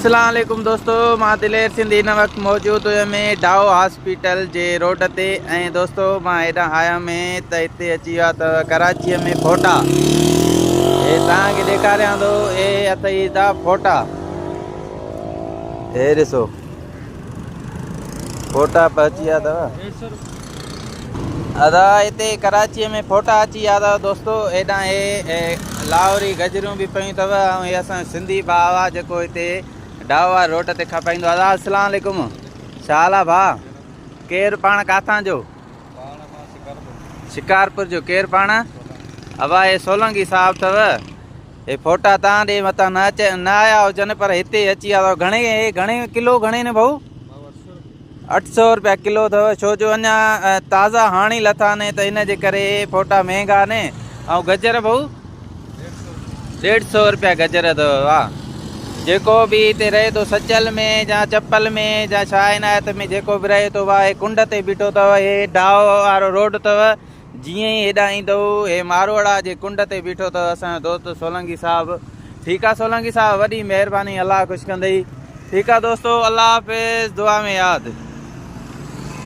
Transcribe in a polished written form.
अस्सलाम वालेकुम दोस्तों, मां दिलेर सिंध इन वक्त मौजूद हुयो में डाओ हॉस्पिटल जे रोड ते। ऐं दोस्तों मां हेॾां आया में त हिते अची विया अथव कराचीअ में फोटा। हे तव्हांखे ॾेखारियां थो, हे अथई था फोटा। हे ॾिसो फोटा अची विया अथव। अदा हिते कराचीअ में फोटा अची विया अथव दोस्तों। हेॾां हे लाहौरी गजरियूं बि पियूं अथव। ऐं हे असां सिंधी भाउ आहे जेको हिते डावा रोड ते खपाईंदो। अदा अस्सलाम वालेकुम, छा हाल आहे भाउ? केरु पाण काथां जो? शिकारपुर जो। केरु पाण? अबा हे सोलंकी साहब अथव। हे फोटा तव्हां ॾे मथां न आया हुजनि पर हिते अची विया अथव। घणे किलो घणे न भाऊ? 800 रुपया किलो अथव। छो जो अञा ताज़ा हाणे लथा ने त इन जे करे फोटा महांगा ने। ऐं गजर भाऊ 150 रुपया गजर अथव। वाह, जेको बि हिते रहे थो सचल में या चप्पल में या छा इनायत में जेको बि रहे थो वाह, हे कुंड ते बीठो अथव। हे डाओ वारो रोड अथव। जीअं ई हेॾां ईंदव हे मारवाड़ा जे कुंड ते बीठो अथव असांजो दोस्त सोलंकी साहब। ठीकु आहे सोलंकी साहब, वॾी महिरबानी, अलाह ख़ुशि कंदई। ठीकु आहे दोस्तों, अल्लाह हाफ़िज़, दुआ में यादि।